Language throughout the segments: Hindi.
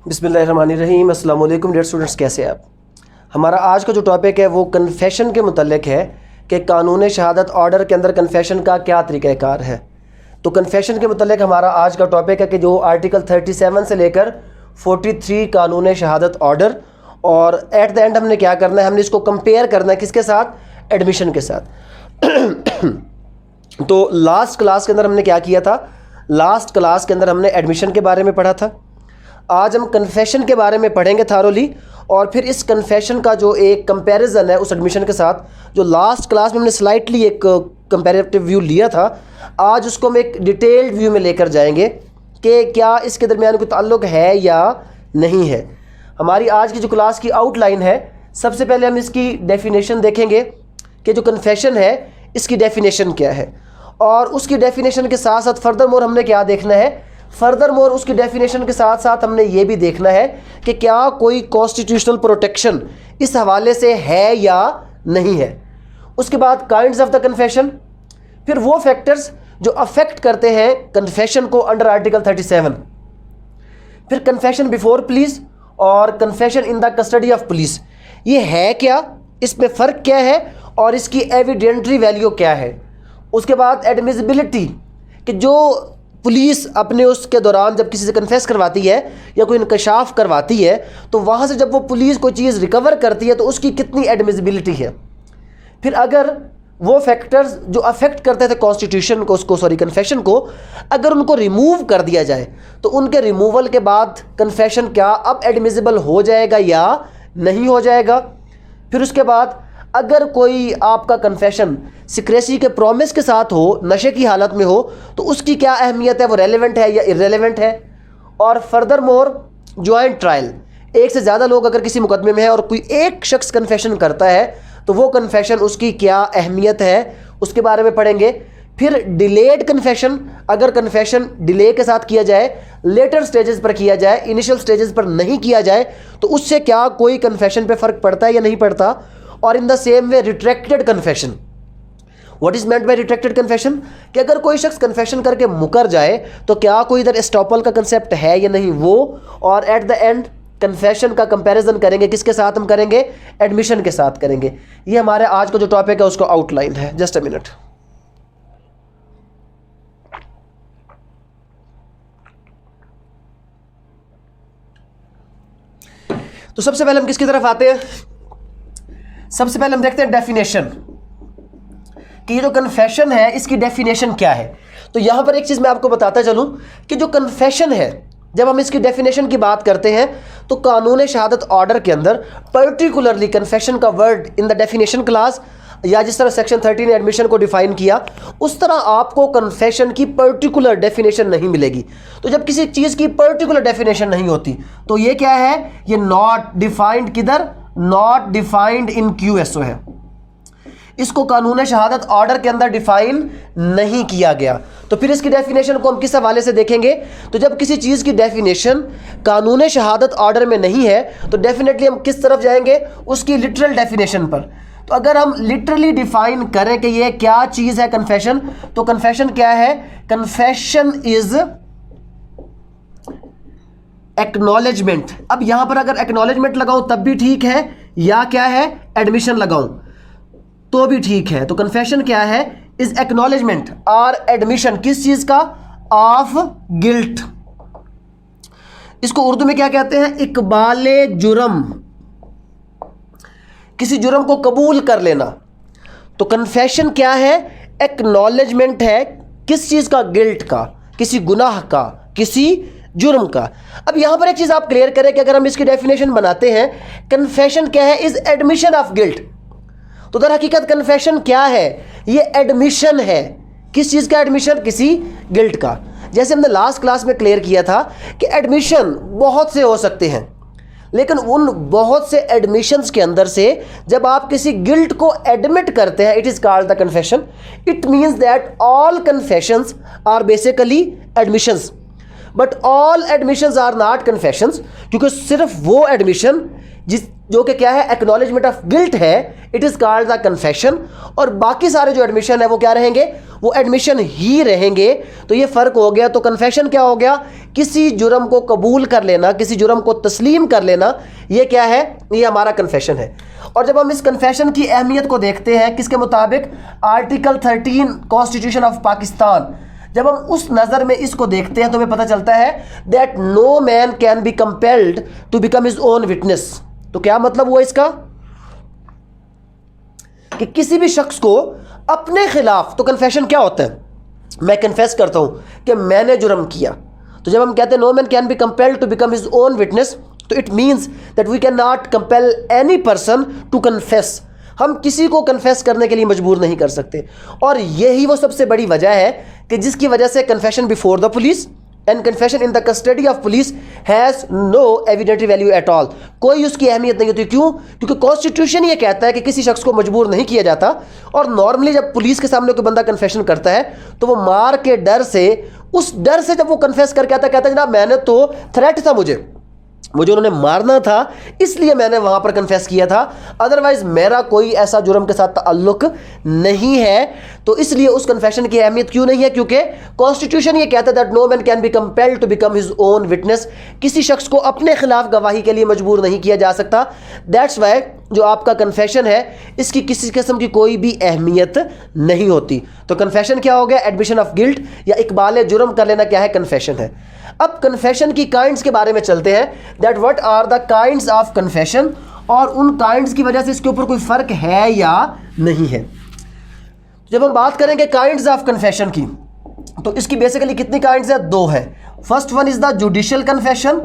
बिस्मिल्लाहिर्रहमानिर्रहीम। अस्सलाम वालेकुम डियर स्टूडेंट्स, कैसे हैं आप? हमारा आज का जो टॉपिक है वो कन्फेशन के मुतल्लिक है कि कानून शहादत ऑर्डर के अंदर कन्फेशन का क्या तरीक़ाकार है। तो कन्फेशन के मुतल्लिक हमारा आज का टॉपिक है कि जो आर्टिकल 37 से लेकर 43 कानून शहादत ऑर्डर, और एट द एंड हमने क्या करना है, हमने इसको कंपेयर करना है किसके साथ? एडमिशन के साथ। तो लास्ट क्लास के अंदर हमने क्या किया था? लास्ट क्लास के अंदर हमने एडमिशन के बारे में पढ़ा था। आज हम कन्फेशन के बारे में पढ़ेंगे थारोली, और फिर इस कन्फेशन का जो एक कंपैरिजन है उस एडमिशन के साथ, जो लास्ट क्लास में हमने स्लाइटली एक कंपैरेटिव व्यू लिया था, आज उसको हम एक डिटेल्ड व्यू में लेकर जाएंगे कि क्या इसके दरमियान कोई ताल्लुक़ है या नहीं है। हमारी आज की जो क्लास की आउटलाइन है, सबसे पहले हम इसकी डेफिनेशन देखेंगे कि जो कन्फेशन है इसकी डेफिनेशन क्या है, और उसकी डेफिनेशन के साथ साथ फर्दर मोर हमने क्या देखना है, फर्दर मोर उसकी डेफिनेशन के साथ साथ हमने ये भी देखना है कि क्या कोई कॉन्स्टिट्यूशनल प्रोटेक्शन इस हवाले से है या नहीं है। उसके बाद काइंड्स ऑफ द कन्फेशन, फिर वो फैक्टर्स जो अफेक्ट करते हैं कन्फेशन को अंडर आर्टिकल 37, फिर कन्फेशन बिफोर पुलिस और confession in the custody of police, ये है क्या, इसमें फ़र्क क्या है और इसकी एविडेंटरी वैल्यू क्या है। उसके बाद एडमिसिबिलिटी, कि जो पुलिस अपने उसके दौरान जब किसी से कन्फेस करवाती है या कोई इंकशाफ करवाती है, तो वहाँ से जब वो पुलिस कोई चीज़ रिकवर करती है तो उसकी कितनी एडमिसिबिलिटी है। फिर अगर वो फैक्टर्स जो अफेक्ट करते थे कॉन्स्टिट्यूशन को, उसको कन्फेशन को, अगर उनको रिमूव कर दिया जाए तो उनके रिमूवल के बाद कन्फेशन क्या अब एडमिसिबल हो जाएगा या नहीं हो जाएगा। फिर उसके बाद अगर कोई आपका कन्फेशन सिक्रेसी के प्रॉमिस के साथ हो, नशे की हालत में हो, तो उसकी क्या अहमियत है, वो रेलेवेंट है या इररेलेवेंट है। और फर्दर मोर जॉइंट ट्रायल, एक से ज़्यादा लोग अगर किसी मुकदमे में है और कोई एक शख्स कन्फेशन करता है तो वो कन्फेशन उसकी क्या अहमियत है, उसके बारे में पढ़ेंगे। फिर डिलेड कन्फेशन, अगर कन्फेशन डिले के साथ किया जाए, लेटर स्टेजेस पर किया जाए, इनिशियल स्टेजेस पर नहीं किया जाए, तो उससे क्या कोई कन्फेशन पे फ़र्क पड़ता है या नहीं पड़ता। और in the same way retracted confession, what is meant by retracted confession, कि अगर कोई शख्स कन्फेशन करके मुकर जाए तो क्या कोई इधर एस्टॉपल का कंसेप्ट है या नहीं, वो। और एट द एंड कन्फेशन का कंपैरिजन करेंगे, किसके साथ हम करेंगे? एडमिशन के साथ करेंगे। ये हमारे आज का जो टॉपिक है उसको आउटलाइन है। Just a minute. तो सबसे पहले हम किसकी तरफ आते हैं? सबसे पहले हम देखते हैं डेफिनेशन, कि ये जो कन्फेशन है इसकी डेफिनेशन क्या है। तो यहां पर एक चीज मैं आपको बताता चलूं कि जो कन्फेशन है, जब हम इसकी डेफिनेशन की बात करते हैं तो कानून शहादत ऑर्डर के अंदर पर्टिकुलरली कन्फेशन का word in the definition class, या जिस तरह सेक्शन 13 ने एडमिशन को डिफाइन किया, उस तरह आपको कन्फेशन की पर्टिकुलर डेफिनेशन नहीं मिलेगी। तो जब किसी चीज़ की पर्टिकुलर डेफिनेशन नहीं होती तो ये क्या है? ये नॉट डिफाइंड, किधर? नॉट डिफाइंड इन QSO है। इसको कानून शहादत ऑर्डर के अंदर डिफाइन नहीं किया गया। तो फिर इसकी डेफिनेशन को हम किस हवाले से देखेंगे? तो जब किसी चीज़ की डेफिनेशन कानून शहादत ऑर्डर में नहीं है तो डेफिनेटली हम किस तरफ जाएंगे? उसकी लिटरल डेफिनेशन पर। तो अगर हम लिटरली डिफाइन करें कि ये क्या चीज़ है कन्फेशन, तो कन्फेशन क्या है? Confession is acknowledgement. अब यहां पर अगर एक्नॉलेजमेंट लगाऊं तब भी ठीक है, या क्या है? एडमिशन लगाऊं तो भी ठीक है। तो कन्फेशन क्या है? इज एक्नॉलेजमेंट और एडमिशन किस चीज का? Of guilt. इसको उर्दू में क्या कहते हैं? इकबाले जुर्म, किसी जुर्म को कबूल कर लेना। तो कन्फेशन क्या है? एक्नॉलेजमेंट है किस चीज का? गिल्ट का, किसी गुनाह का, किसी जुर्म का। अब यहां पर एक चीज आप क्लियर करें कि अगर हम इसकी डेफिनेशन बनाते हैं, कन्फेशन क्या है? Is admission of guilt. तो दर हकीकत कन्फेशन क्या है? ये एडमिशन है। किस चीज का एडमिशन? किसी गिल्ट का। जैसे हमने लास्ट क्लास में क्लियर किया था कि एडमिशन बहुत से हो सकते हैं, लेकिन उन बहुत से एडमिशंस के अंदर से जब आप किसी गिल्ट को एडमिट करते हैं, it is called the confession. It means that all confessions are basically admissions, but all admissions are not confessions, क्योंकि सिर्फ वो एडमिशन जो कि क्या है? एक्नॉलेजमेंट ऑफ गिल्ट है, it is called the confession. और बाकी सारे जो एडमिशन है वो क्या रहेंगे? वो एडमिशन ही रहेंगे। तो ये फर्क हो गया। तो कन्फेशन क्या हो गया? किसी जुर्म को कबूल कर लेना, किसी जुर्म को तस्लीम कर लेना, ये क्या है? ये हमारा कन्फेशन है। और जब हम इस कन्फेशन की अहमियत को देखते हैं किसके मुताबिक? आर्टिकल 13 कॉन्स्टिट्यूशन ऑफ पाकिस्तान, जब हम उस नज़र में इसको देखते हैं तो हमें पता चलता है that no man can be compelled to become his own witness. तो क्या मतलब हुआ इसका? कि किसी भी शख्स को अपने खिलाफ, तो कन्फेशन क्या होता है? मैं कन्फेस करता हूं कि मैंने जुर्म किया। तो जब हम कहते हैं no man can be compelled to become his own witness, तो it means that we can not compel any person to confess. हम किसी को कन्फेस करने के लिए मजबूर नहीं कर सकते। और यही वो सबसे बड़ी वजह है कि जिसकी वजह से confession before the police and confession in the custody of police has no evidentiary value at all. कोई उसकी अहमियत नहीं होती। क्यों? क्योंकि कॉन्स्टिट्यूशन ये कहता है कि किसी शख्स को मजबूर नहीं किया जाता। और नॉर्मली जब पुलिस के सामने कोई बंदा कन्फेशन करता है तो वो मार के डर से, उस डर से जब वो कन्फेस करके आता, कहता है जनाब मैंने तो थ्रेट था, मुझे उन्होंने मारना था इसलिए मैंने वहां पर कन्फेस किया था, अदरवाइज मेरा कोई ऐसा जुर्म के साथ ताल्लुक नहीं है। तो इसलिए उस कन्फेशन की अहमियत क्यों नहीं है? क्योंकि कॉन्स्टिट्यूशन ये कहता है that no man can be compelled to become his own witness. किसी शख्स को अपने खिलाफ गवाही के लिए मजबूर नहीं किया जा सकता। दैट्स वाई जो आपका कन्फेशन है इसकी किसी किस्म की कोई भी अहमियत नहीं होती। तो कन्फेशन क्या हो गया? एडमिशन ऑफ गिल्ट या इकबाल जुर्म कर लेना क्या है? कन्फेशन है। अब कन्फेशन की काइंड्स के बारे में चलते हैं, that what are the kinds of confession, और उन काइंड्स की वजह से इसके ऊपर कोई फर्क है या नहीं है। जब हम बात करेंगे काइंड्स ऑफ कन्फेशन की, तो इसकी बेसिकली कितनी काइंड्स है? दो है। First one is the judicial confession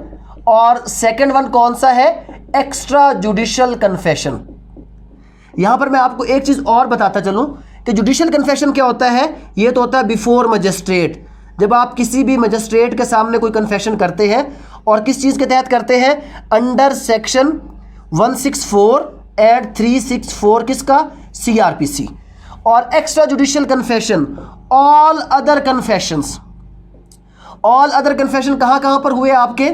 और सेकंड वन कौन सा है? Extra judicial confession. यहां पर मैं आपको एक चीज और बताता चलूं कि जुडिशियल कन्फेशन क्या होता है। ये तो होता है बिफोर मजिस्ट्रेट, जब आप किसी भी मजिस्ट्रेट के सामने कोई कन्फेशन करते हैं, और किस चीज़ के तहत करते हैं? अंडर सेक्शन 164 एंड 364 किसका? CRPC। और extra judicial confession all other confessions, all other confession कहाँ कहाँ पर हुए आपके?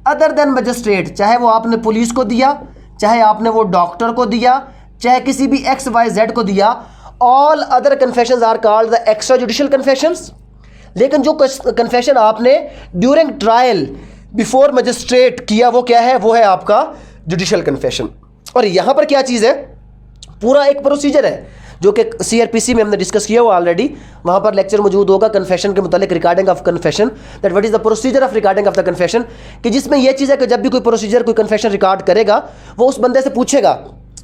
अदर देन मजिस्ट्रेट, चाहे वो आपने पुलिस को दिया, चाहे आपने वो डॉक्टर को दिया, चाहे किसी भी XYZ को दिया, all other confessions are called the extra judicial confessions. लेकिन जो कन्फेशन आपने ड्यूरिंग ट्रायल बिफोर मजिस्ट्रेट किया वो क्या है? वो है आपका जुडिशियल कन्फेशन। और यहाँ पर क्या चीज़ है? पूरा एक प्रोसीजर है जो कि CRPC में हमने डिस्कस किया हुआ ऑलरेडी। वहाँ पर लेक्चर मौजूद होगा कन्फेशन के मुतालिक, recording of confession, that what is the procedure of recording of the confession, कि जिसमें यह चीज़ है कि जब भी कोई प्रोसीजर कोई कन्फेशन रिकॉर्ड करेगा वो उस बंदे से पूछेगा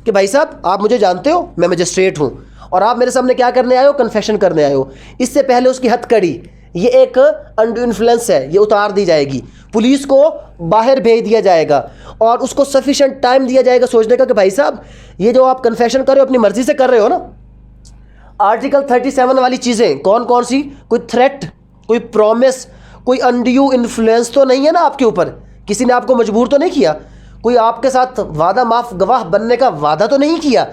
कि भाई साहब आप मुझे जानते हो, मैं मजिस्ट्रेट हूँ और आप मेरे सामने क्या करने आए हो? कन्फेशन करने आए हो। इससे पहले उसकी हथकड़ी, ये एक अंडर इन्फ्लुएंस है, ये उतार दी जाएगी, पुलिस को बाहर भेज दिया जाएगा और उसको सफिशिएंट टाइम दिया जाएगा सोचने का कि भाई साहब ये जो आप कन्फेशन कर रहे हो अपनी मर्जी से कर रहे हो ना। आर्टिकल 37 वाली चीज़ें कौन कौन सी? कोई थ्रेट, कोई प्रॉमिस, कोई अनड्यू इन्फ्लुएंस तो नहीं है ना आपके ऊपर, किसी ने आपको मजबूर तो नहीं किया, कोई आपके साथ वादा माफ गवाह बनने का वादा तो नहीं किया।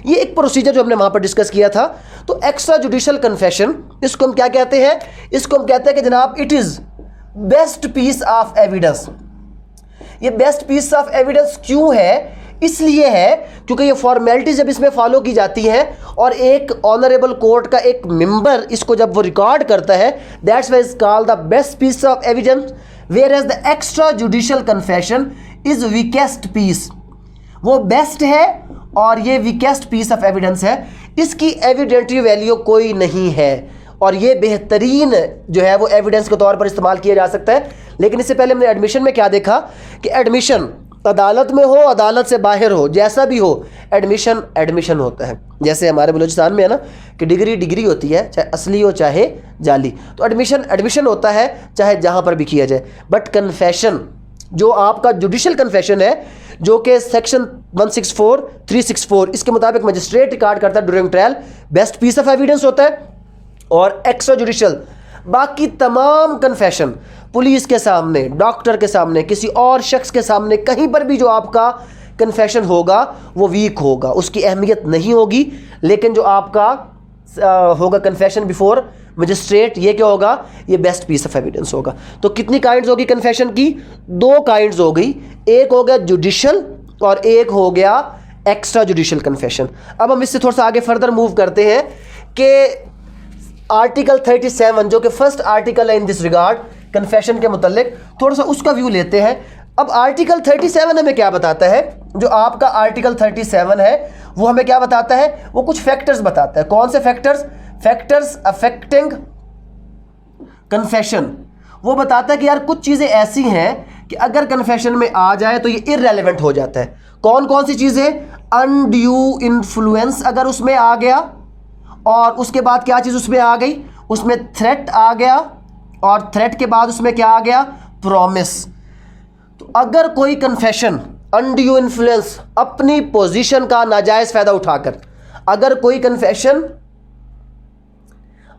ये एक प्रोसीजर जो हमने वहाँ पर डिस्कस किया था। तो एक्स्ट्रा जुडिशियल कन्फेशन, इसको हम क्या कहते हैं? इसको हम कहते हैं कि जनाब it is best piece of evidence. ये बेस्ट पीस ऑफ एविडेंस क्यों है? इसलिए है क्योंकि ये फॉर्मेलिटी जब इसमें फॉलो की जाती है और एक ऑनरेबल कोर्ट का एक मेंबर इसको जब वो रिकॉर्ड करता है, that's why is called the best piece of evidence, whereas the extra judicial confession is weakest piece. वो बेस्ट है और ये वीकेस्ट पीस ऑफ एविडेंस है, इसकी एविडेंटरी वैल्यू कोई नहीं है और ये बेहतरीन जो है वो एविडेंस के तौर पर इस्तेमाल किया जा सकता है। लेकिन इससे पहले हमने एडमिशन में क्या देखा कि एडमिशन अदालत में हो, अदालत से बाहर हो, जैसा भी हो, एडमिशन एडमिशन होता है। जैसे हमारे बलूचिस्तान में है ना कि डिग्री डिग्री होती है, चाहे असली हो चाहे जाली, तो एडमिशन एडमिशन होता है चाहे जहाँ पर भी किया जाए। बट कन्फेशन जो आपका जुडिशियल कन्फेशन है, जो कि सेक्शन 164, 364 इसके मुताबिक मजिस्ट्रेट रिकॉर्ड करता है during trial, best piece of evidence होता है। और एक्स्ट्रा जुडिशियल बाकी तमाम कन्फेशन पुलिस के सामने, डॉक्टर के सामने, किसी और शख्स के सामने, कहीं पर भी जो आपका कन्फेशन होगा वो वीक होगा, उसकी अहमियत नहीं होगी। लेकिन जो आपका होगा कन्फेशन बिफोर मजिस्ट्रेट, ये क्या होगा? ये बेस्ट पीस ऑफ एविडेंस होगा। तो कितनी काइंड्स होगी कन्फेशन की? 2 काइंड्स हो गई, एक हो गया जुडिशियल और एक हो गया एक्स्ट्रा जुडिशियल कन्फेशन। अब हम इससे थोड़ा सा आगे फर्दर मूव करते हैं कि आर्टिकल 37 जो कि फर्स्ट आर्टिकल है इन दिस रिगार्ड, कन्फेशन के मुतल्लिक, थोड़ा सा उसका व्यू लेते हैं। अब आर्टिकल 37 हमें क्या बताता है? जो आपका आर्टिकल 37 है वो हमें क्या बताता है? वो कुछ फैक्टर्स बताता है। कौन से फैक्टर्स? Factors affecting confession. वो बताता है कि यार कुछ चीज़ें ऐसी हैं कि अगर कन्फेशन में आ जाए तो ये इररेलेवेंट हो जाता है। कौन कौन सी चीज़ें? अनड्यू इन्फ्लुएंस अगर उसमें आ गया, और उसके बाद क्या चीज़ उसमें आ गई? उसमें थ्रेट आ गया, और थ्रेट के बाद उसमें क्या आ गया? प्रॉमिस। तो अगर कोई कन्फेशन अनड्यू इन्फ्लुएंस, अपनी पोजीशन का नाजायज़ फ़ायदा उठाकर, अगर कोई कन्फेशन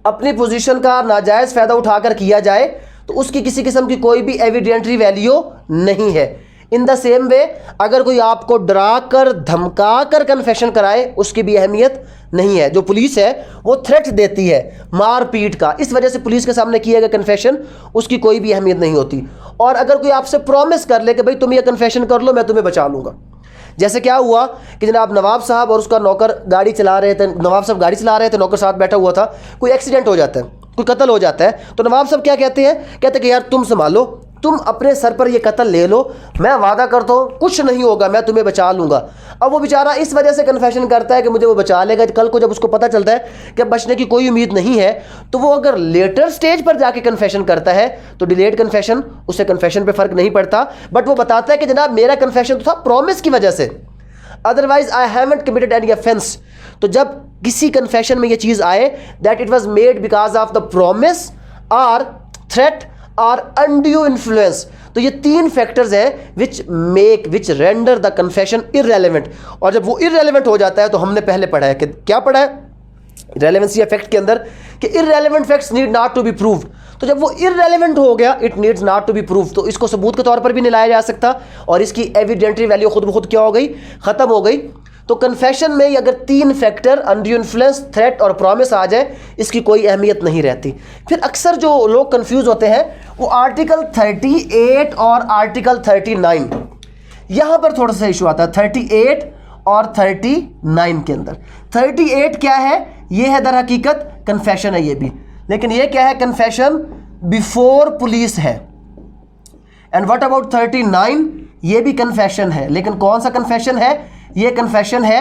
अपनी पोजीशन का नाजायज़ फ़ायदा उठाकर किया जाए तो उसकी किसी किस्म की कोई भी एविडेंटरी वैल्यू नहीं है। इन द सेम वे अगर कोई आपको डरा कर धमका कर कन्फेशन कराए उसकी भी अहमियत नहीं है। जो पुलिस है वो थ्रेट देती है मार पीट का, इस वजह से पुलिस के सामने किया गया कन्फेशन उसकी कोई भी अहमियत नहीं होती। और अगर कोई आपसे प्रॉमिस कर ले कि भाई तुम ये कन्फेशन कर लो मैं तुम्हें बचा लूँगा, जैसे क्या हुआ कि जनाब नवाब साहब और उसका नौकर गाड़ी चला रहे थे, नवाब साहब गाड़ी चला रहे थे, नौकर साथ बैठा हुआ था, कोई एक्सीडेंट हो जाता है, कोई कत्ल हो जाता है, तो नवाब साहब क्या कहते हैं? कहते कि यार तुम संभालो, तुम अपने सर पर ये कत्ल ले लो, मैं वादा करता हूँ कुछ नहीं होगा, मैं तुम्हें बचा लूँगा। अब वो बेचारा इस वजह से कन्फेशन करता है कि मुझे वो बचा लेगा। कल को जब उसको पता चलता है कि बचने की कोई उम्मीद नहीं है, तो वो अगर लेटर स्टेज पर जाके कन्फेशन करता है तो डिलेड कन्फेशन, उससे कन्फेशन पे फ़र्क नहीं पड़ता, बट वो बताता है कि जनाब मेरा कन्फेशन तो था प्रॉमिस की वजह से, otherwise I haven't committed any offence. तो जब किसी कन्फेशन में ये चीज़ आए that it was made because of the promise और थ्रेट और अनड्यू इन्फ्लुएंस, तो ये तीन फैक्टर्स हैं विच रेंडर द कन्फेशन इररेलेवेंट। और जब वो इररेलेवेंट हो जाता है तो हमने पहले पढ़ा है कि क्या पढ़ा है रेलेवेंसी इफेक्ट के अंदर कि irrelevant facts need not to be proved. तो जब वो इररेलेवेंट हो गया it needs not to be proved, तो इसको सबूत के तौर पर भी नहीं लाया जा सकता और इसकी एविडेंटरी वैल्यू खुद ब खुद क्या हो गई? ख़त्म हो गई। तो कन्फेशन में अगर तीन फैक्टर अनड्यू इन्फ्लुएंस, थ्रेट और प्रॉमिस आ जाए इसकी कोई अहमियत नहीं रहती। फिर अक्सर जो लोग कंफ्यूज होते हैं वो आर्टिकल 38 और आर्टिकल 39, यहाँ पर थोड़ा सा इशू आता है 38 और 39 के अंदर। 38 क्या है? ये है दर हकीकत कन्फेशन है ये भी, लेकिन ये क्या है? कन्फेशन बिफोर पुलिस है। And what about 39? ये भी कन्फेशन है, लेकिन कौन सा कन्फेशन है? ये कन्फेशन है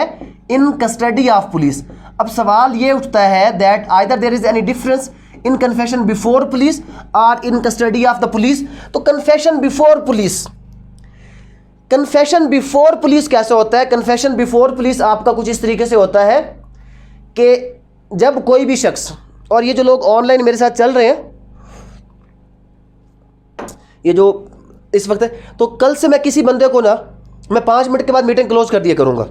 इन कस्टडी ऑफ पुलिस। अब सवाल ये उठता है that either there is any difference in confession before police और in custody of the police. तो confession before police, confession before police कैसे होता है? कन्फेशन बिफोर पुलिस आपका कुछ इस तरीके से होता है कि जब कोई भी शख्स, और ये जो लोग ऑनलाइन मेरे साथ चल रहे हैं ये जो इस वक्त है, तो कल से मैं किसी बंदे को ना मैं 5 मिनट के बाद मीटिंग क्लोज कर दिया करूँगा।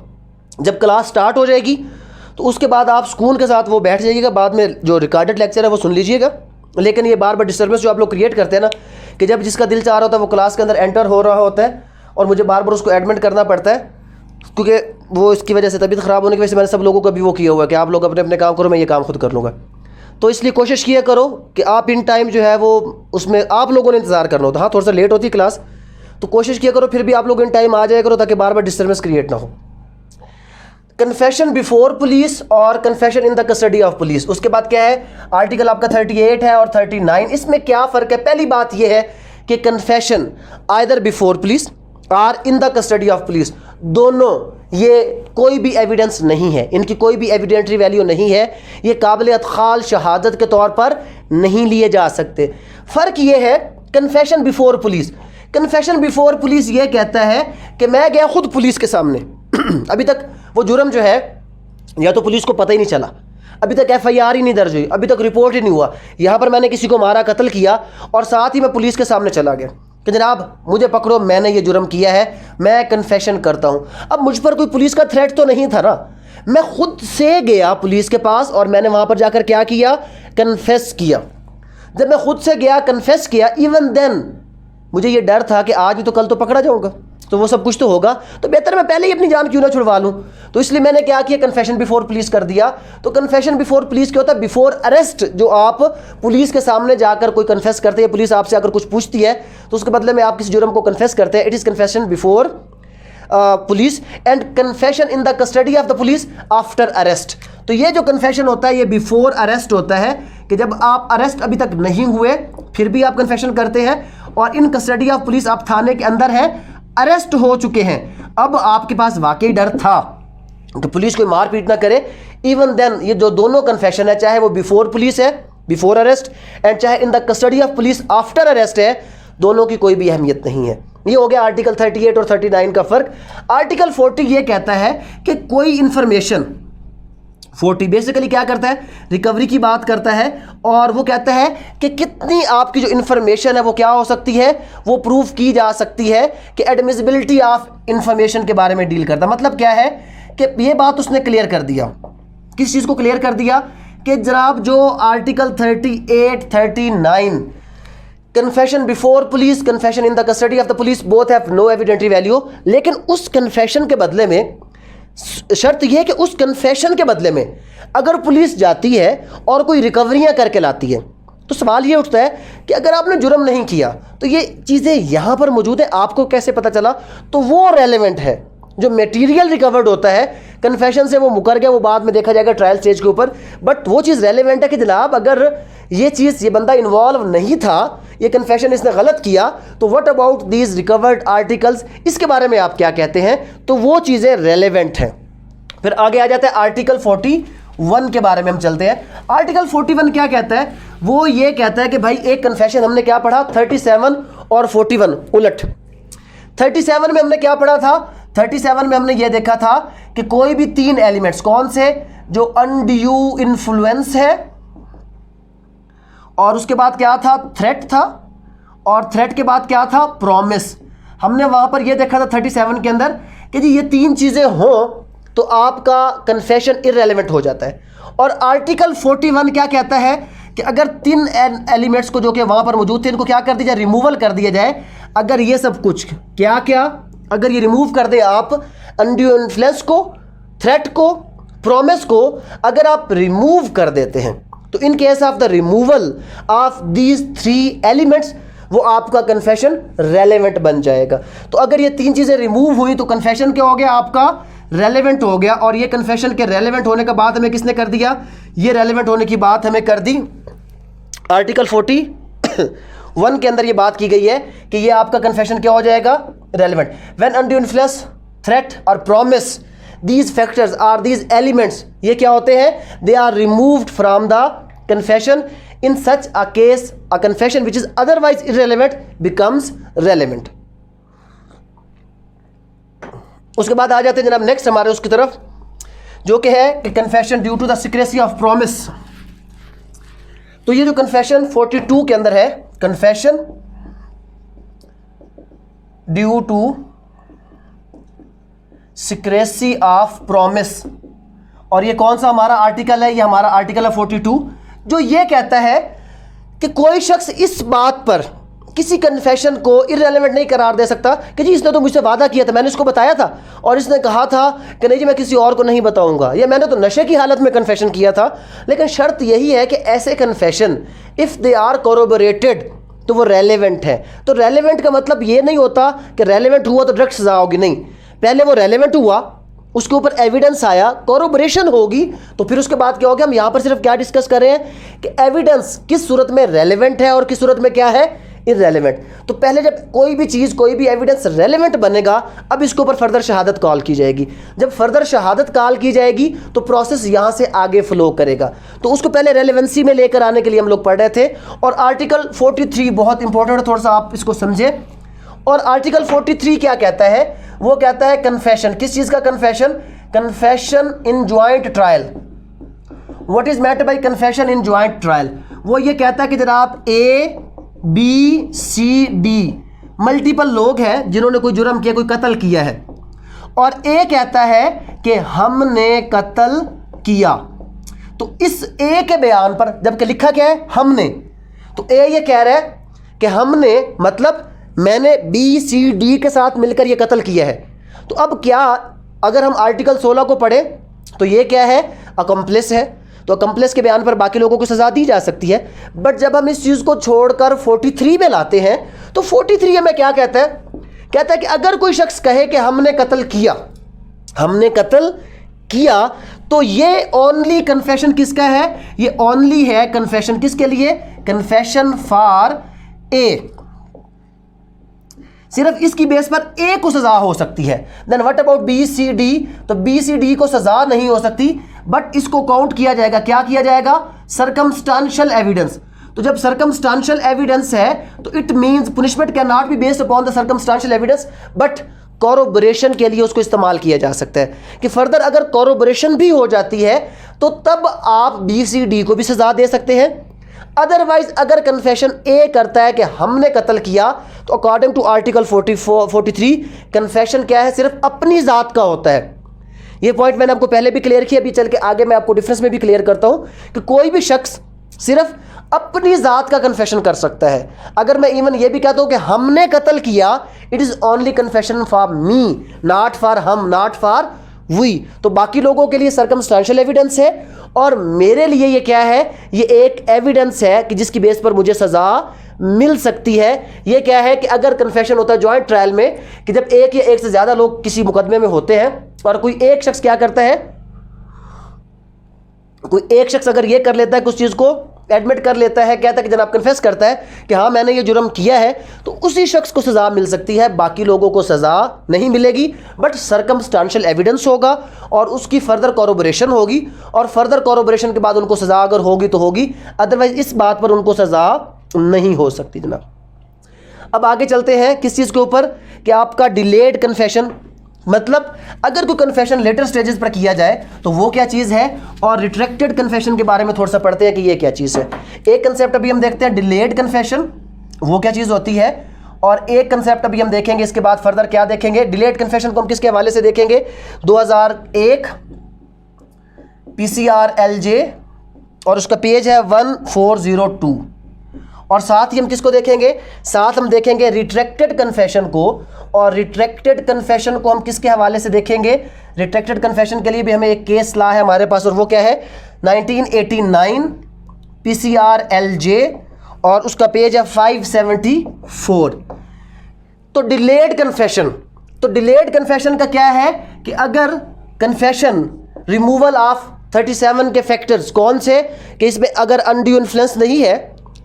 जब क्लास स्टार्ट हो जाएगी तो उसके बाद आप सुकून के साथ वो बैठ जाइएगा, बाद में जो रिकॉर्डेड लेक्चर है वो सुन लीजिएगा। लेकिन ये बार बार डिस्टर्बेंस जो आप लोग क्रिएट करते हैं ना कि जब जिसका दिल चाह रहा होता है वो क्लास के अंदर एंटर हो रहा होता है और मुझे बार बार उसको एडमिट करना पड़ता है, क्योंकि वो इसकी वजह से तबीयत ख़राब होने की वजह से मैंने सब लोगों को भी वो किया हुआ है कि आप लोग अपने अपने काम करो, मैं ये काम खुद कर लूँगा। तो इसलिए कोशिश किया करो कि आप इन टाइम जो है वो उसमें आप लोगों ने इंतज़ार करना होता है। हाँ थोड़ा सा लेट होती है क्लास, तो कोशिश किया करो फिर भी आप लोग इन टाइम आ जाया करो ताकि बार बार डिस्टर्बेंस क्रिएट ना हो। कन्फेशन बिफोर पुलिस और confession in the custody of police, उसके बाद क्या है? आर्टिकल आपका 38 है और 39। इसमें क्या फ़र्क है? पहली बात यह है कि कन्फेशन आइदर बिफोर पुलिस और इन द कस्टडी ऑफ पुलिस, दोनों ये कोई भी एविडेंस नहीं है, इनकी कोई भी एविडेंटरी वैल्यू नहीं है, ये काबिल अदखाल शहादत के तौर पर नहीं लिए जा सकते। फ़र्क ये है confession before police, confession before police ये कहता है कि मैं गया खुद पुलिस के सामने अभी तक वो जुर्म जो है या तो पुलिस को पता ही नहीं चला, अभी तक FIR ही नहीं दर्ज हुई, अभी तक रिपोर्ट ही नहीं हुआ, यहाँ पर मैंने किसी को मारा, कत्ल किया और साथ ही मैं पुलिस के सामने चला गया कि जनाब मुझे पकड़ो, मैंने ये जुर्म किया है, मैं कन्फेशन करता हूँ। अब मुझ पर कोई पुलिस का थ्रेट तो नहीं था ना, मैं खुद से गया पुलिस के पास और मैंने वहाँ पर जाकर क्या किया? कन्फेस किया। जब मैं खुद से गया कन्फेस किया, इवन देन मुझे ये डर था कि आज भी तो कल तो पकड़ा जाऊँगा, तो वो सब कुछ तो होगा, तो बेहतर मैं पहले ही अपनी जान क्यों ना छुड़वा लूँ। तो इसलिए मैंने क्या किया? कन्फेशन बिफोर पुलिस कर दिया। तो कन्फेशन बिफोर पुलिस क्या होता है? बिफोर अरेस्ट, जो आप पुलिस के सामने जाकर कोई कन्फेस करते हैं, पुलिस आपसे अगर कुछ पूछती है तो उसके बदले में आप किसी जुर्म को कन्फेस करते हैं, it is confession before police. And confession in the custody of the police after arrest. तो ये जो कन्फेशन होता है ये बिफोर अरेस्ट होता है कि जब आप अरेस्ट अभी तक नहीं हुए फिर भी आप कन्फेशन करते हैं और इन कस्टडी ऑफ पुलिस आप थाने के अंदर हैं, अरेस्ट हो चुके हैं। अब आपके पास वाकई डर था कि पुलिस कोई मार पीट ना करे। इवन देन ये जो दोनों कन्फेशन है, चाहे वो बिफोर पुलिस है, बिफोर अरेस्ट, एंड चाहे इन the custody of police after arrest है, दोनों की कोई भी अहमियत नहीं है। ये हो गया आर्टिकल 38 और 39 का फर्क। आर्टिकल 40 ये कहता है कि कोई इंफॉर्मेशन, 40 बेसिकली क्या करता है, रिकवरी की बात करता है, और वो कहता है कि कितनी आपकी जो इन्फॉर्मेशन है वो क्या हो सकती है, वो प्रूफ की जा सकती है, कि एडमिसिबिलिटी ऑफ इंफॉर्मेशन के बारे में डील करता है। मतलब क्या है कि ये बात उसने क्लियर कर दिया, किस चीज़ को क्लियर कर दिया, कि जनाब जो article 38, 39 confession before police, confession in the custody of the police, both have no evidentiary value, लेकिन उस कन्फेशन के बदले में शर्त यह है कि उस कन्फेशन के बदले में अगर पुलिस जाती है और कोई रिकवरियां करके लाती है, तो सवाल ये उठता है कि अगर आपने जुर्म नहीं किया तो ये चीज़ें यहाँ पर मौजूद है, आपको कैसे पता चला? तो वो रेलेवेंट है। जो मटेरियल रिकवर्ड होता है कन्फेशन से, वो मुकर गया, वो बाद में देखा जाएगा ट्रायल स्टेज के ऊपर, बट वो चीज़ रेलेवेंट है कि जनाब अगर ये चीज़, ये बंदा इन्वॉल्व नहीं था, ये कन्फेशन इसने गलत किया, तो what about these recovered articles, इसके बारे में आप क्या कहते हैं? तो वो चीज़ें रेलेवेंट हैं। फिर आगे आ जाता है आर्टिकल 41 के बारे में हम चलते हैं। आर्टिकल 41 क्या कहता है? वो ये कहता है कि भाई एक कन्फेशन, हमने क्या पढ़ा 37 और 41 उलट। 37 में हमने क्या पढ़ा था? 37 में हमने ये देखा था कि कोई भी 3 एलिमेंट्स, कौन से? जो अनड्यू इन्फ्लुएंस है, और उसके बाद क्या था? थ्रेट था, और थ्रेट के बाद क्या था? प्रॉमिस। हमने वहां पर ये देखा था 37 के अंदर कि जी ये 3 चीजें हों तो आपका कन्फेशन इररेलेवेंट हो जाता है। और आर्टिकल 41 क्या कहता है कि अगर 3 एलिमेंट्स को जो कि वहां पर मौजूद थे, इनको क्या कर दिया जाए? रिमूवल कर दिया जाए। अगर ये सब कुछ क्या क्या, अगर ये रिमूव कर दे आप, अनड्यू इन्फ्लुएंस को, थ्रेट को, प्रॉमिस को अगर आप रिमूव कर देते हैं, तो in case of the removal of these 3 elements, वो आपका कन्फेशन रेलेवेंट बन जाएगा। तो अगर ये 3 चीज़ें रिमूव हुई तो कन्फेशन क्या हो गया? आपका रेलेवेंट हो गया। और ये कन्फेशन के रेलेवेंट होने का बात हमें किसने कर दिया? ये रेलेवेंट होने की बात हमें कर दी आर्टिकल 41 के अंदर। ये बात की गई है कि ये आपका कन्फेशन क्या हो जाएगा? Relevant. When undue influence, threat और promise, these factors are these elements, ये क्या होते हैं? They are removed from the confession. In such a case a confession which is otherwise irrelevant becomes relevant. उसके बाद आ जाते हैं जनाब नेक्स्ट हमारे उसकी तरफ, जो कि है कि confession due to the secrecy of promise. तो ये जो कन्फेशन 42 के अंदर है, confession due to secrecy of promise, और ये कौन सा हमारा आर्टिकल है? ये हमारा आर्टिकल है 42, जो ये कहता है कि कोई शख्स इस बात पर किसी कन्फेशन को इररेलेवेंट नहीं करार दे सकता कि जी इसने तो मुझसे वादा किया था, मैंने इसको बताया था और इसने कहा था कि नहीं जी मैं किसी और को नहीं बताऊंगा, या मैंने तो नशे की हालत में कन्फेशन किया था। लेकिन शर्त यही है कि ऐसे कन्फेशन इफ़ दे आर कोरोबोरेटेड तो वो रेलेवेंट है। तो रेलेवेंट का मतलब ये नहीं होता कि रेलेवेंट हुआ तो डायरेक्ट सजा होगी, नहीं, पहले वो रेलेवेंट हुआ, उसके ऊपर एविडेंस आया, कोरोबोरेशन होगी, तो फिर उसके बाद क्या होगा? हम यहाँ पर सिर्फ क्या डिस्कस कर रहे हैं कि एविडेंस किस सूरत में रेलेवेंट है और किस सूरत में क्या है? इररेलेवेंट। तो पहले जब कोई भी चीज़, कोई भी एविडेंस रेलेवेंट बनेगा, अब इसके ऊपर फर्दर शहादत कॉल की जाएगी। जब फर्दर शहादत कॉल की जाएगी तो प्रोसेस यहाँ से आगे फ्लो करेगा। तो उसको पहले रेलेवेंसी में लेकर आने के लिए हम लोग पढ़ रहे थे। और आर्टिकल 43 बहुत इंपॉर्टेंट है, थोड़ा सा आप इसको समझे। और आर्टिकल 43 क्या कहता है? वो कहता है कन्फेशन, किस चीज़ का confession? Confession in joint trial. What is meant by confession in joint trial? वो ये कहता है कि जनाब A, B, C, D multiple लोग हैं जिन्होंने कोई जुर्म किया, कोई कत्ल किया है, और A कहता है कि हमने कत्ल किया। तो इस A के बयान पर जबकि लिखा क्या है? हमने, तो A ये कह रहा है कि हमने मतलब मैंने B, C, D के साथ मिलकर ये कत्ल किया है। तो अब क्या, अगर हम आर्टिकल 16 को पढ़ें तो ये क्या है? अकम्प्लिस है। तो अकम्प्लिस के बयान पर बाकी लोगों को सज़ा दी जा सकती है। बट जब हम इस चीज़ को छोड़कर 43 में लाते हैं तो 43 में क्या कहता है? कहता है कि अगर कोई शख्स कहे कि हमने कत्ल किया, हमने कत्ल किया, तो ये ओनली कन्फेशन किसका है? ये ओनली है कन्फेशन किसके लिए? कन्फेशन फॉर ए, सिर्फ इसकी बेस पर ए को सजा हो सकती है। Then what about B C D? तो बी सी डी को सजा नहीं हो सकती, बट इसको काउंट किया जाएगा। क्या किया जाएगा? Circumstantial evidence. तो जब सर्कमस्टांशियल एविडेंस है तो it means punishment can not be based upon the circumstantial evidence, but corroboration के लिए उसको इस्तेमाल किया जा सकता है कि फर्दर अगर कॉरोबोरेशन भी हो जाती है तो तब आप बी सी डी को भी सजा दे सकते हैं। अदरवाइज अगर कन्फेशन ए करता है कि हमने कत्ल किया, तो अकॉर्डिंग टू आर्टिकल 43 कन्फेशन क्या है? सिर्फ अपनी जात का होता है। ये पॉइंट मैंने आपको पहले भी क्लियर किया, अभी चल के आगे मैं आपको डिफरेंस में भी क्लियर करता हूं कि कोई भी शख्स सिर्फ अपनी जात का कन्फेशन कर सकता है। अगर मैं इवन ये भी कहता हूं कि हमने कत्ल किया, it is only confession for me, not for हम, नॉट फॉर वी। तो बाकी लोगों के लिए सर्कमस्टांशियल एविडेंस है और मेरे लिए ये क्या है? ये एक एविडेंस है कि जिसकी बेस पर मुझे सजा मिल सकती है। ये क्या है कि अगर कन्फेशन होता है जॉइंट ट्रायल में, कि जब एक या एक से ज्यादा लोग किसी मुकदमे में होते हैं और कोई एक शख्स क्या करता है, कोई एक शख्स अगर ये कर लेता है, कुछ चीज को एडमिट कर लेता है, कहता है कि जनाब कन्फेस करता है कि हाँ मैंने ये जुर्म किया है, तो उसी शख्स को सजा मिल सकती है, बाकी लोगों को सजा नहीं मिलेगी। बट सर्कमस्टांशियल एविडेंस होगा और उसकी फर्दर कॉरोबोरेशन होगी, और फर्दर कॉरोबोरेशन के बाद उनको सजा अगर होगी तो होगी, अदरवाइज इस बात पर उनको सजा नहीं हो सकती जनाब। अब आगे चलते हैं किस चीज़ के ऊपर, कि आपका डिलेड कन्फेशन, मतलब अगर कोई कन्फेशन लेटर स्टेजेस पर किया जाए तो वो क्या चीज़ है, और रिट्रैक्टेड कन्फेशन के बारे में थोड़ा सा पढ़ते हैं कि ये क्या चीज़ है। एक कंसेप्ट अभी हम देखते हैं डिलेड कन्फेशन, वो क्या चीज़ होती है, और एक कंसेप्ट अभी हम देखेंगे इसके बाद फर्दर क्या देखेंगे। डिलेड कन्फेशन को हम किसके हवाले से देखेंगे? 2001 PCRLJ और उसका पेज है 1402। और साथ ही हम किसको देखेंगे? साथ हम देखेंगे रिट्रैक्टेड कन्फेशन को, और रिट्रैक्टेड कन्फेशन को हम किसके हवाले से देखेंगे? रिट्रैक्टेड कन्फेशन के लिए भी हमें एक केस ला है हमारे पास, और वो क्या है? 1989 PCRLJ और उसका पेज है 574। तो डिलेड कन्फेशन, तो डिलेड कन्फेशन का क्या है कि अगर कन्फेशन रिमूवल ऑफ 37 के फैक्टर्स, कौन से? कि इसमें अगर अनड्यू इन्फ्लुएंस नहीं है,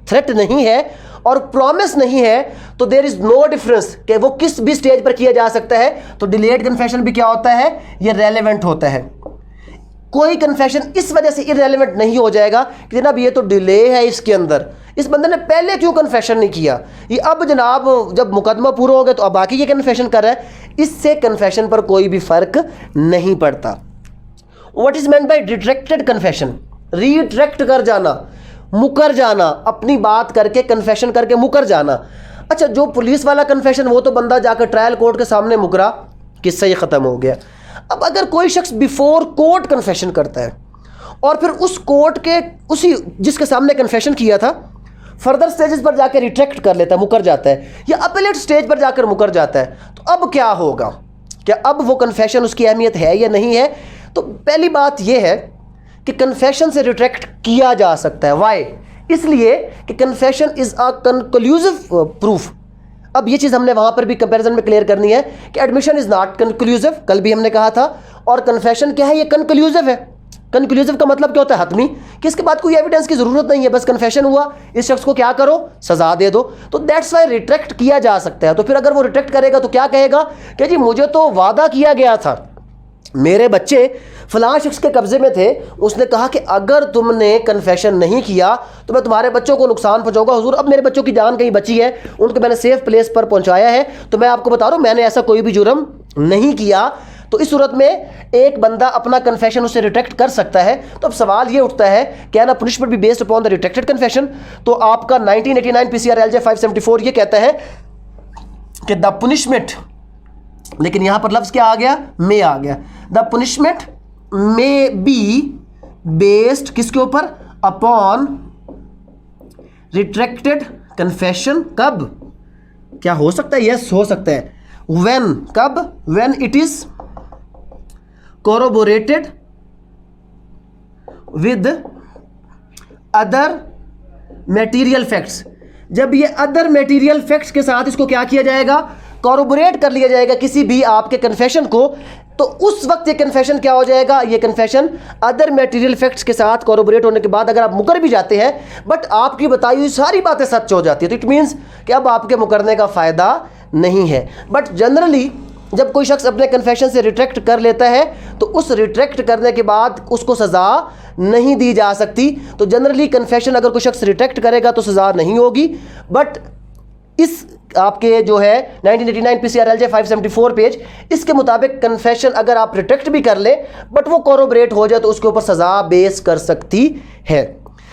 थ्रेट नहीं है और प्रॉमिस नहीं है, तो देयर इज नो डिफरेंस कि वो किस भी स्टेज पर किया जा सकता है। तो डिलेड कन्फेशन भी क्या होता है? ये रेलेवेंट होता है। कोई कन्फेशन इस वजह से इररेलेवेंट नहीं हो जाएगा कि जनाब ये तो डिले है इसके अंदर, इस बंदे ने पहले क्यों कन्फेशन नहीं किया, ये अब जनाब जब मुकदमा पूरा हो गया तो अब बाकी ये कन्फेशन कर रहा है। इससे कन्फेशन पर कोई भी फर्क नहीं पड़ता। What is meant by retracted confession? Retract कर जाना, मुकर जाना, अपनी बात करके कन्फेशन करके मुकर जाना। अच्छा, जो पुलिस वाला कन्फेशन वो तो बंदा जाकर ट्रायल कोर्ट के सामने मुकरा, किस्सा ही ख़त्म हो गया। अब अगर कोई शख्स बिफोर कोर्ट कन्फेशन करता है और फिर उस कोर्ट के उसी जिसके सामने कन्फेशन किया था फर्दर स्टेजेस पर जाकर रिट्रैक्ट कर लेता है, मुकर जाता है, या अपीलेट स्टेज पर जाकर मुकर जाता है, तो अब क्या होगा? क्या अब वो कन्फेशन उसकी अहमियत है या नहीं है? तो पहली बात यह है कि कन्फेशन से रिट्रैक्ट किया जा सकता है। वाई? इसलिए कि confession is a conclusive proof. अब ये चीज़ हमने वहाँ पर भी कंपैरिजन में क्लियर करनी है कि एडमिशन इज नॉट कंक्लूसिव, कल भी हमने कहा था, और कन्फेशन क्या है? ये कंक्लूसिव है। कंक्लूसिव का मतलब क्या होता है? हतमी, कि इसके बाद कोई एविडेंस की ज़रूरत नहीं है, बस कन्फेशन हुआ, इस शख्स को क्या करो? सजा दे दो। तो दैट्स वाई रिट्रैक्ट किया जा सकता है। तो फिर अगर वो रिट्रैक्ट करेगा तो क्या कहेगा कि जी मुझे तो वादा किया गया था, मेरे बच्चे फलां शख्स के कब्जे में थे, उसने कहा कि अगर तुमने कन्फेशन नहीं किया तो मैं तुम्हारे बच्चों को नुकसान पहुंचाऊंगा। हुजूर, अब मेरे बच्चों की जान कहीं बची है, उनको मैंने सेफ प्लेस पर पहुंचाया है, तो मैं आपको बता रहा हूं मैंने ऐसा कोई भी जुर्म नहीं किया। तो इस सूरत में एक बंदा अपना कन्फेशन उससे रिट्रैक्ट कर सकता है। तो अब सवाल ये उठता है, क्या ना punishment B based upon the retracted confession? तो आपका 1989 PCRLJ 574 ये कहता है कि द पुनिशमेंट, लेकिन यहां पर लफ्ज क्या आ गया? मे आ गया। The punishment may be based किसके ऊपर? Upon retracted confession. कब? क्या हो सकता है? यस, हो सकता है। व्हेन? कब? When it is corroborated with other material facts. जब ये अदर मटेरियल फैक्ट्स के साथ इसको क्या किया जाएगा? कॉरोबोरेट कर लिया जाएगा किसी भी आपके कन्फेशन को तो उस वक्त ये कन्फेशन क्या हो जाएगा, ये कन्फेशन अदर मटेरियल फैक्ट्स के साथ कोरोबोरेट होने के बाद अगर आप मुकर भी जाते हैं बट आपकी बताई हुई सारी बातें सच हो जाती है, तो इट मीन्स कि अब आपके मुकरने का फ़ायदा नहीं है। बट जनरली जब कोई शख्स अपने कन्फेशन से रिट्रैक्ट कर लेता है तो उस रिट्रैक्ट करने के बाद उसको सज़ा नहीं दी जा सकती। तो जनरली कन्फेशन अगर कोई शख्स रिट्रैक्ट करेगा तो सज़ा नहीं होगी। बट इस आपके जो है 1989 PCRLJ 574 पेज, इसके मुताबिक कन्फेशन अगर आप रिट्रैक्ट भी कर ले बट वो कोरोबरेट हो जाए तो उसके ऊपर सज़ा बेस कर सकती है।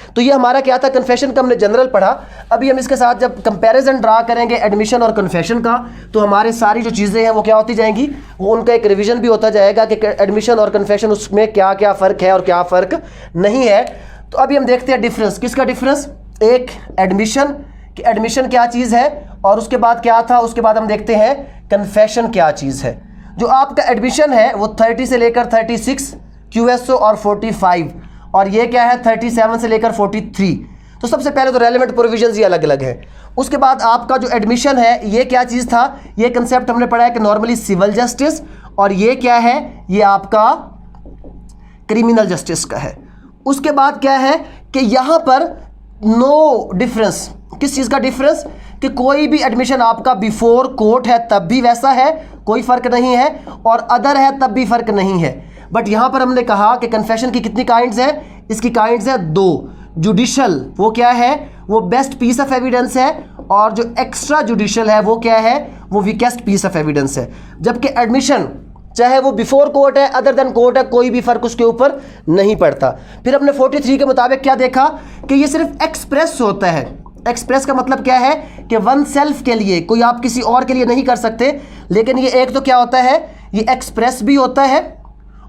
तो ये हमारा क्या था, कन्फेशन का हमने जनरल पढ़ा। अभी हम इसके साथ जब कंपैरिजन ड्रा करेंगे एडमिशन और कन्फेशन का तो हमारे सारी जो चीज़ें हैं वो क्या होती जाएंगी, वो उनका एक रिवीजन भी होता जाएगा कि एडमिशन और कन्फेशन उसमें क्या क्या फ़र्क है और क्या फ़र्क नहीं है। तो अभी हम देखते हैं डिफरेंस, किसका डिफरेंस, एक एडमिशन कि एडमिशन क्या चीज़ है और उसके बाद क्या था, उसके बाद हम देखते हैं कन्फेशन क्या चीज़ है। जो आपका एडमिशन है वो 30 से लेकर 36 QSO और 45, और ये क्या है 37 से लेकर 43। तो सबसे पहले तो रेलेवेंट प्रोविजंस ये अलग अलग है। उसके बाद आपका जो एडमिशन है ये क्या चीज़ था, ये कंसेप्ट हमने पढ़ा है कि नॉर्मली सिविल जस्टिस, और ये क्या है, ये आपका क्रिमिनल जस्टिस का है। उसके बाद क्या है कि यहाँ पर नो डिफरेंस, किस चीज़ का डिफरेंस, कि कोई भी एडमिशन आपका बिफोर कोर्ट है तब भी वैसा है, कोई फ़र्क नहीं है, और अदर है तब भी फ़र्क नहीं है। बट यहाँ पर हमने कहा कि कन्फेशन की कितनी काइंड्स हैं, इसकी काइंड्स है 2। जुडिशल वो क्या है, वो बेस्ट पीस ऑफ एविडेंस है, और जो एक्स्ट्रा जुडिशल है वो क्या है, वो वीकेस्ट पीस ऑफ एविडेंस है। जबकि एडमिशन चाहे वो बिफोर कोर्ट है अदर देन कोर्ट है, कोई भी फ़र्क उसके ऊपर नहीं पड़ता। फिर हमने 43 के मुताबिक क्या देखा कि ये सिर्फ एक्सप्रेस होता है। एक्सप्रेस का मतलब क्या है कि वन सेल्फ के लिए, कोई आप किसी और के लिए नहीं कर सकते। लेकिन ये एक तो क्या होता है, ये एक्सप्रेस भी होता है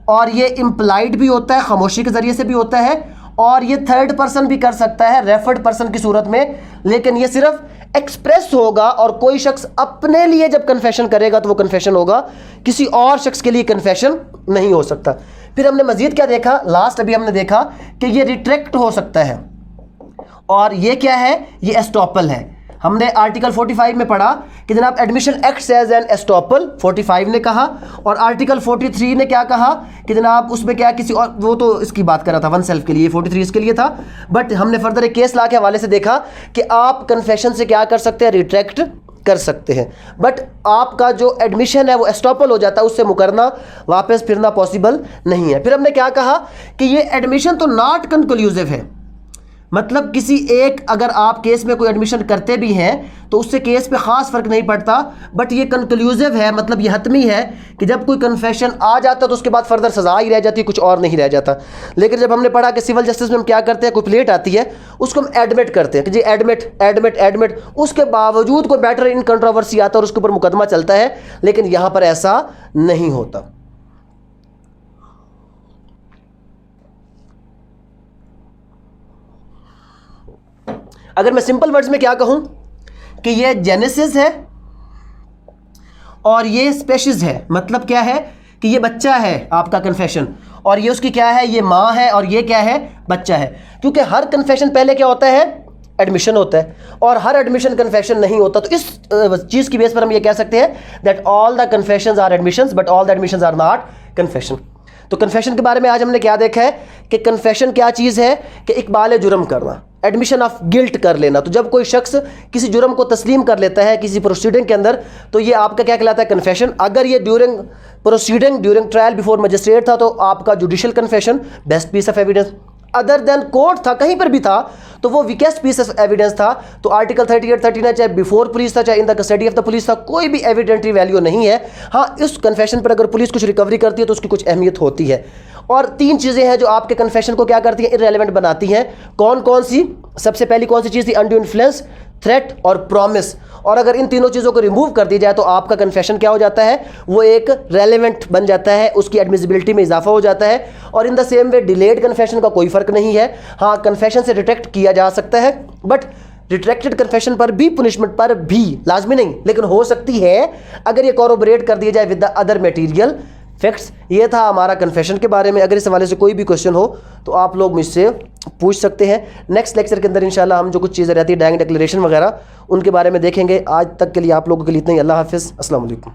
और ये इम्प्लाइड भी होता है, खामोशी के ज़रिए से भी होता है, और ये थर्ड पर्सन भी कर सकता है रेफर्ड पर्सन की सूरत में। लेकिन ये सिर्फ एक्सप्रेस होगा, और कोई शख्स अपने लिए जब कन्फेशन करेगा तो वो कन्फेशन होगा, किसी और शख्स के लिए कन्फेशन नहीं हो सकता। फिर हमने मज़ीद क्या देखा, लास्ट अभी हमने देखा कि ये रिट्रैक्ट हो सकता है, और ये क्या है, ये एस्टॉपल है। हमने आर्टिकल 45 में पढ़ा कि जनाब admission acts as an estoppel, 45 ने कहा, और आर्टिकल 43 ने क्या कहा कि जनाब उसमें क्या किसी और, वो तो इसकी बात कर रहा था वन सेल्फ के लिए, 43 इसके लिए था। बट हमने फर्दर एक केस ला के हवाले से देखा कि आप कन्फेशन से क्या कर सकते हैं, रिट्रैक्ट कर सकते हैं। बट आपका जो एडमिशन है वो एस्टॉपल हो जाता है, उससे मुकरना वापस फिरना पॉसिबल नहीं है। फिर हमने क्या कहा कि ये एडमिशन तो नॉट कंक्लूसिव है, मतलब किसी एक, अगर आप केस में कोई एडमिशन करते भी हैं तो उससे केस पे ख़ास फ़र्क नहीं पड़ता, बट ये कंक्लूसिव है, मतलब ये हतमी है कि जब कोई कन्फेशन आ जाता तो उसके बाद फर्दर सज़ा ही रह जाती है, कुछ और नहीं रह जाता। लेकिन जब हमने पढ़ा कि सिविल जस्टिस में हम क्या करते हैं, कोई प्लेट आती है उसको हम एडमिट करते हैं कि जी एडमिट एडमिट एडमिट, उसके बावजूद कोई मैटर इन कंट्रोवर्सी आता है और उसके ऊपर मुकदमा चलता है। लेकिन यहाँ पर ऐसा नहीं होता। अगर मैं सिंपल वर्ड्स में क्या कहूं कि ये जेनेसिस है और ये स्पेशीज है, मतलब क्या है कि ये बच्चा है आपका कन्फेशन, और ये उसकी क्या है, ये माँ है, और ये क्या है, बच्चा है। क्योंकि हर कन्फेशन पहले क्या होता है, एडमिशन होता है, और हर एडमिशन कन्फेशन नहीं होता। तो इस चीज़ की बेस पर हम ये कह सकते हैं that all the confessions are admissions but all the admissions are not confession. तो कन्फेशन के बारे में आज हमने क्या देखा है कि कन्फेशन क्या चीज़ है, कि इकबाल जुर्म करना, एडमिशन ऑफ गिल्ट कर लेना। तो जब कोई शख्स किसी जुर्म को तस्लीम कर लेता है किसी प्रोसीडिंग के अंदर, तो ये आपका क्या कहलाता है, कन्फेशन। अगर ये during proceeding, during trial before magistrate था तो आपका judicial confession, best piece of evidence. Other than court था, कहीं पर भी था, तो वो वीकेस्ट पीस ऑफ एविडेंस था। तो आर्टिकल 38, 39 चाहे बिफोर पुलिस था चाहे इन the custody of the police था, कोई भी एविडेंटरी वैल्यू नहीं है। हाँ, इस कन्फेशन पर अगर पुलिस कुछ रिकवरी करती है तो उसकी कुछ अहमियत होती है। और 3 चीज़ें हैं जो आपके कन्फेशन को क्या करती हैं, इररेलेवेंट बनाती हैं। कौन कौन सी, सबसे पहली कौन सी चीज़ थी, अनड्यू इन्फ्लुएंस, थ्रेट और प्रॉमिस। और अगर इन तीनों चीज़ों को रिमूव कर दी जाए तो आपका कन्फेशन क्या हो जाता है, वो एक रेलेवेंट बन जाता है, उसकी एडमिसिबिलिटी में इजाफा हो जाता है। और in the same way delayed confession का कोई फ़र्क नहीं है। हाँ, कन्फेशन से रिट्रैक्ट किया जा सकता है, बट रिट्रैक्टेड कन्फेशन पर भी, पुनिशमेंट पर भी लाजमी नहीं, लेकिन हो सकती है अगर ये कॉरोबोरेट कर दिया जाए with the other material facts. ये था हमारा कन्फेशन के बारे में। अगर इस हवाले से कोई भी क्वेश्चन हो तो आप लोग मुझसे पूछ सकते हैं। नेक्स्ट लेक्चर के अंदर इंशाल्लाह हम जो कुछ चीज़ें रहती है, डाइंग डिक्लेरेशन वगैरह, उनके बारे में देखेंगे। आज तक के लिए आप लोगों के लिए इतना ही। अल्लाह हाफिज़, अस्सलाम वालेकुम।